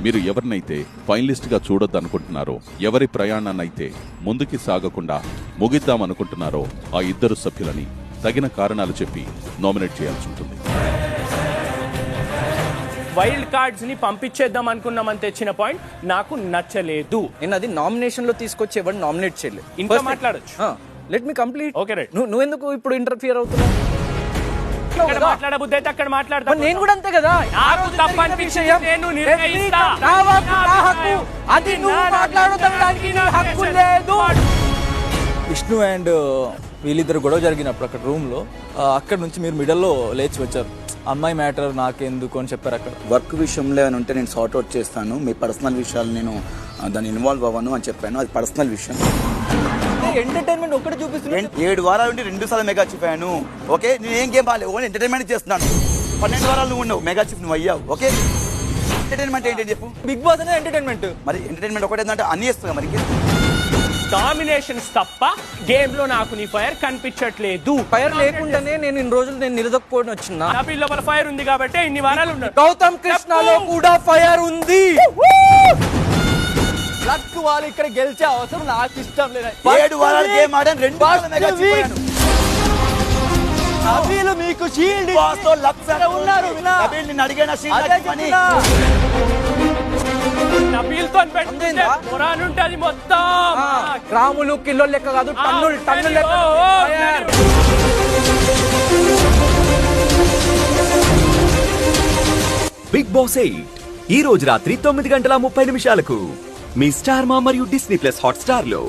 మీరు ఎవరినైతే ఫైనలిస్ట్ గా చూడొద్దనుకుంటున్నారో, ఎవరి ప్రయాణాన్నైతే ముందుకి సాగకుండా ముగిద్దామనుకుంటున్నారో ఆ ఇద్దరు సభ్యులని తగిన కారణాలు చెప్పి నామినేట్ చేయాల్సి ఉంటుంది. వైల్డ్ కార్డ్స్ ని పంపించేద్దాం అనుకున్నామని తెచ్చిన పాయింట్ నాకు నచ్చలేదు. నేను అది నామినేషన్ లో తీసుకొచ్చి ఎవరు నామినేట్ చేయలేదు. ఇంకా మాట్లాడొచ్చు. Let me complete. Okay right. నువ్వెందుకు ఇప్పుడు ఇంటర్ఫియర్ అవుతున్నావు? ఇక్కడ మాట్లాడబుద్ధి అయితే అక్కడ మాట్లాడతా. నేను కూడా అంతే కదా. నాకు తప్పనిపించింది నేను నిర్ణయిస్తా. అది నువ్వు మాట్లాడడానికి హక్కు లేదు. విష్ణు అండ్ వీళ్ళిద్దరు గొడవ జరిగినప్పుడు అక్కడ రూమ్ లో అక్కడ నుంచి మీరు మిడల్లో లేచి వచ్చారు. అమ్మాయి మ్యాటర్ నాకెందుకు అని చెప్పారు. అక్కడ వర్క్ విషయంలో ఏమైనా ఉంటే నేను సార్ట్ అవుట్ చేస్తాను, మీ పర్సనల్ విషయాలు నేను దాన్ని ఇన్వాల్వ్ అవ్వను అని చెప్పాను. అది పర్సనల్ విషయం. ఎంటర్టైన్మెంట్ ఒక్కటి చూపిస్తున్నాను. 7 వారాల నుండి 2 సార్లు మెగా చీఫ్ అయ్యాను. ఓకే, నేను ఏం గేమ్ బాగాలేదు, ఓన్లీ ఎంటర్టైన్మెంట్ చేస్తున్నాను. 12 వారాలు నువ్వు ఉన్నావు, మెగా చీఫ్ నువ్వు అయ్యావు. ఓకే, ఎంటర్టైన్మెంట్ ఏంటి చెప్పు. బిగ్ బాస్ అనేది ఎంటర్టైన్మెంట్. మరి ఎంటర్టైన్మెంట్ ఒకటే అంటే అన్ని చేస్తున్నా. మరి డామినేషన్స్ తప్ప గేమ్ లో నాకు నీ ఫైర్ కనిపించట్లేదు. ఫైర్ లేకుండానే నేను ఇన్ని రోజులు నేను నిలదొక్కుని వచ్చిన. నా పిల్ల లోపల ఫైర్ ఉంది కాబట్టి ఇన్ని వారాలు ఉన్నారు. గౌతమ్ కృష్ణలో కూడా ఫైర్ ఉంది. లక్ వాళ్ళు ఇక్కడ గెలిచే అవసరం నాకు ఇష్టం లేదు. 7 వారాలు గేమ్ ఆడాను, 2 సార్లు మెగా చీఫ్ అయ్యాను. నబీల్ మీకు షీల్డ్ బాస్తో లక్ ఉన్నారు. నబీల్ నిన్ను అడిగానా షీల్డ్ అని? నబీల్తో పెట్టుకుంటే ఖురాన్ ఉంటది మొత్తం. గ్రాములు కిలో లెక్క కాదు, టన్నులు లెక్క. బిగ్ బాస్ 8 ఈ రోజు రాత్రి 9:30 మీ స్టార్ మా మరియు డిస్నీ ప్లస్ హాట్ స్టార్ లో.